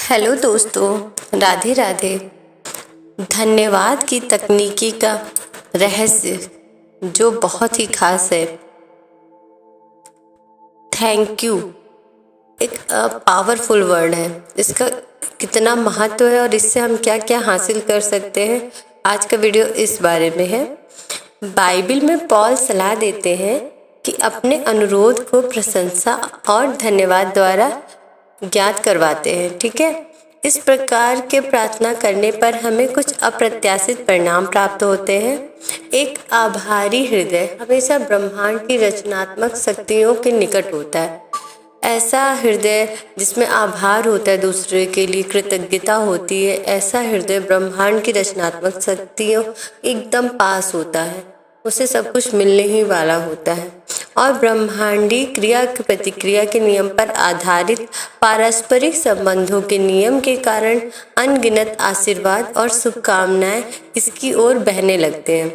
Hello दोस्तों, राधे राधे। धन्यवाद की तकनीकी का रहस्य जो बहुत ही खास है। थैंक यू एक पावरफुल वर्ड है। इसका कितना महत्व है और इससे हम क्या क्या हासिल कर सकते हैं, आज का वीडियो इस बारे में है। बाइबल में पॉल सलाह देते हैं कि अपने अनुरोध को प्रशंसा और धन्यवाद द्वारा ज्ञात करवाते हैं। ठीक है, इस प्रकार के प्रार्थना करने पर हमें कुछ अप्रत्याशित परिणाम प्राप्त होते हैं। एक आभारी हृदय हमेशा ब्रह्मांड की रचनात्मक शक्तियों के निकट होता है। ऐसा हृदय जिसमें आभार होता है, दूसरे के लिए कृतज्ञता होती है, ऐसा हृदय ब्रह्मांड की रचनात्मक शक्तियों एकदम पास होता है। उसे सब कुछ मिलने ही वाला होता है और ब्रह्मांडी क्रिया प्रतिक्रिया के नियम पर आधारित पारस्परिक संबंधों के नियम के कारण अनगिनत आशीर्वाद और शुभकामनाएं इसकी ओर बहने लगते हैं।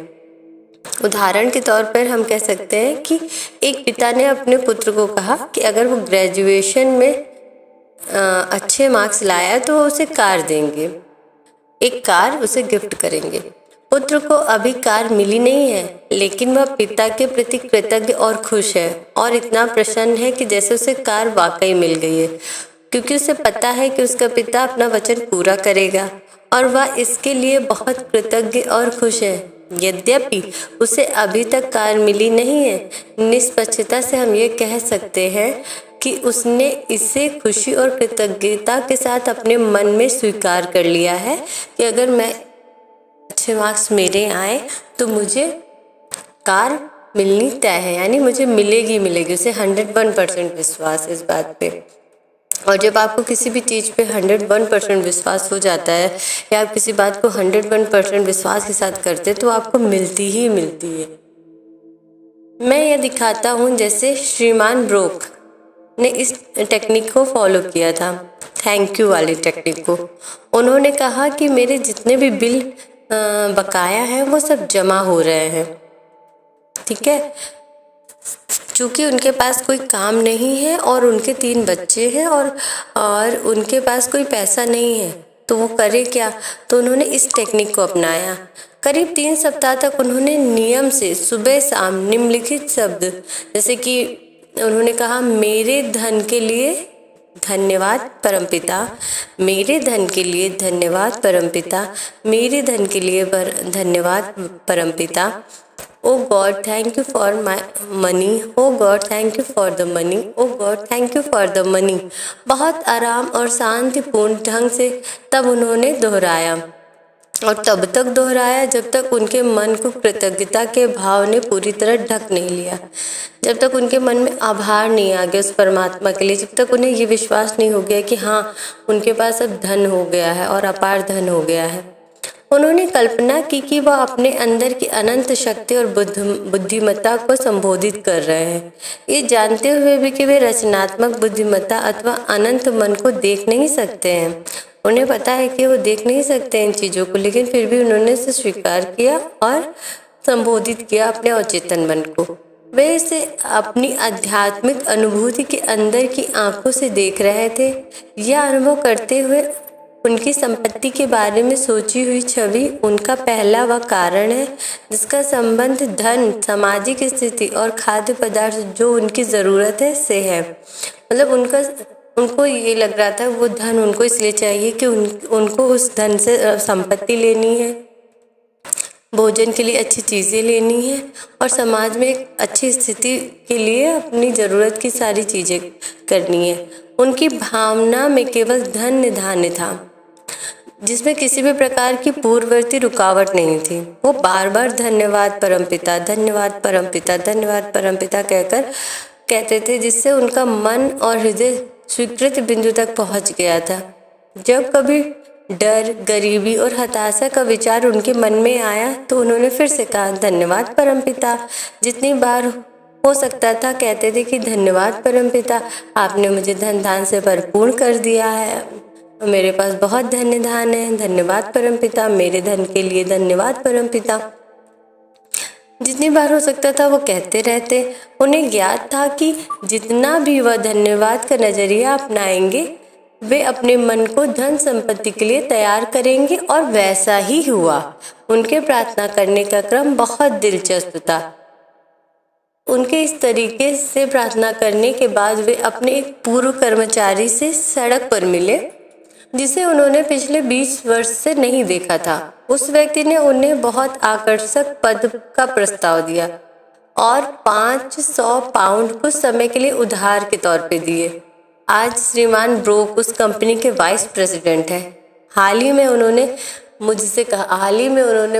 उदाहरण के तौर पर हम कह सकते हैं कि एक पिता ने अपने पुत्र को कहा कि अगर वो ग्रेजुएशन में अच्छे मार्क्स लाया तो वो उसे कार देंगे, एक कार उसे गिफ्ट करेंगे। पुत्र को अभी कार मिली नहीं है, लेकिन वह पिता के प्रति कृतज्ञ और खुश है और इतना प्रसन्न है कि जैसे उसे कार वाकई मिल गई है, क्योंकि उसे पता है कि उसका पिता अपना वचन पूरा करेगा और वह इसके लिए बहुत कृतज्ञ और खुश है। यद्यपि उसे अभी तक कार मिली नहीं है, निष्पक्षता से हम ये कह सकते हैं कि उसने इसे खुशी और कृतज्ञता के साथ अपने मन में स्वीकार कर लिया है कि अगर मैं अच्छे मार्क्स मेरे आए तो मुझे कार मिलनी तय है, यानी मुझे मिलेगी। उसे 101% विश्वास है इस बात पे। और जब आपको किसी भी चीज़ पे 101% विश्वास हो जाता है या आप किसी बात को 101% विश्वास के साथ करते तो आपको मिलती ही मिलती है। मैं यह दिखाता हूँ जैसे श्रीमान ब्रोक ने इस टेक्निक को फॉलो किया था, थैंक यू वाली टेक्निक को। उन्होंने कहा कि मेरे जितने भी बिल बकाया है वो सब जमा हो रहे हैं। ठीक है, चूँकि उनके पास कोई काम नहीं है और उनके 3 बच्चे हैं और उनके पास कोई पैसा नहीं है, तो वो करे क्या? तो उन्होंने इस टेक्निक को अपनाया। करीब 3 सप्ताह तक उन्होंने नियम से सुबह शाम निम्नलिखित शब्द, जैसे कि उन्होंने कहा, मेरे धन के लिए धन्यवाद परमपिता, मेरे धन के लिए धन्यवाद परमपिता, मेरे धन के लिए धन्यवाद परमपिता। Oh God thank you for my money, oh God thank you for the money, oh God thank you for the money. बहुत आराम और शांतिपूर्ण ढंग से तब उन्होंने दोहराया और तब तक दोहराया जब तक उनके मन को कृतज्ञता के भाव ने पूरी तरह ढक नहीं लिया, जब तक उनके मन में आभार नहीं आ गया उस परमात्मा के लिए, जब तक उन्हें ये विश्वास नहीं हो गया कि हाँ, उनके पास अब धन हो गया है और अपार धन हो गया है। उन्होंने कल्पना की कि वह अपने अंदर की अनंत शक्ति और बुद्धिमत्ता को संबोधित कर रहे हैं, ये जानते हुए भी कि वे रचनात्मक बुद्धिमत्ता अथवा अनंत मन को देख नहीं सकते हैं। उन्हें पता है कि वो देख नहीं सकते इन चीज़ों को, लेकिन फिर भी उन्होंने इसे स्वीकार किया और संबोधित किया अपने अचेतन मन को। वे इसे अपनी आध्यात्मिक अनुभूति के अंदर की आंखों से देख रहे थे। यह अनुभव करते हुए उनकी संपत्ति के बारे में सोची हुई छवि उनका पहला वह कारण है जिसका संबंध धन, सामाजिक स्थिति और खाद्य पदार्थ जो उनकी ज़रूरत है से है। मतलब उनको ये लग रहा था वो धन उनको इसलिए चाहिए कि उनको उस धन से संपत्ति लेनी है, भोजन के लिए अच्छी चीज़ें लेनी है और समाज में एक अच्छी स्थिति के लिए अपनी ज़रूरत की सारी चीज़ें करनी है। उनकी भावना में केवल धन निधान्य था, जिसमें किसी भी प्रकार की पूर्ववर्ती रुकावट नहीं थी। वो बार बार धन्यवाद परमपिता, धन्यवाद परमपिता, धन्यवाद परमपिता कहते थे, जिससे उनका मन और हृदय स्वीकृत बिंदु तक पहुंच गया था। जब कभी डर, गरीबी और हताशा का विचार उनके मन में आया तो उन्होंने फिर से कहा, धन्यवाद परमपिता। जितनी बार हो सकता था कहते थे कि धन्यवाद परमपिता, आपने मुझे धन धान से भरपूर कर दिया है, मेरे पास बहुत धन्य धान है, धन्यवाद परमपिता, मेरे धन के लिए धन्यवाद परमपिता। जितनी बार हो सकता था वो कहते रहते। उन्हें ज्ञात था कि जितना भी वह धन्यवाद का नज़रिया अपनाएंगे वे अपने मन को धन संपत्ति के लिए तैयार करेंगे और वैसा ही हुआ। उनके प्रार्थना करने का क्रम बहुत दिलचस्प था। उनके इस तरीके से प्रार्थना करने के बाद वे अपने एक पूर्व कर्मचारी से सड़क पर मिले जिसे उन्होंने पिछले 20 वर्ष से नहीं देखा था। उस व्यक्ति ने उन्हें बहुत आकर्षक पद का प्रस्ताव दिया और 500 पाउंड कुछ समय के लिए उधार के तौर पे दिए। आज श्रीमान ब्रोक उस कंपनी के वाइस प्रेसिडेंट हैं। हाल ही में उन्होंने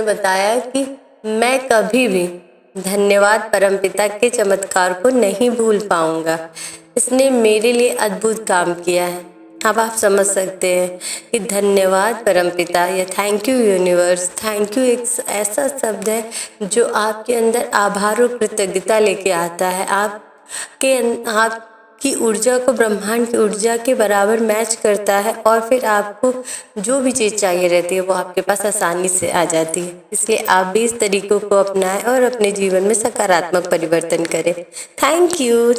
बताया कि मैं कभी भी धन्यवाद परमपिता के चमत्कार को नहीं भूल पाऊंगा। इसने मेरे लिए अद्भुत काम किया है। अब आप समझ सकते हैं कि धन्यवाद परमपिता या thank you universe, thank you एक ऐसा शब्द है जो आपके अंदर आभार और कृतज्ञता लेके आता है। आपकी ऊर्जा को ब्रह्मांड की ऊर्जा के बराबर मैच करता है और फिर आपको जो भी चीज़ चाहिए रहती है वो आपके पास आसानी से आ जाती है। इसलिए आप भी इस तरीकों को अपनाएं और अपने जीवन में सकारात्मक परिवर्तन करें। Thank you.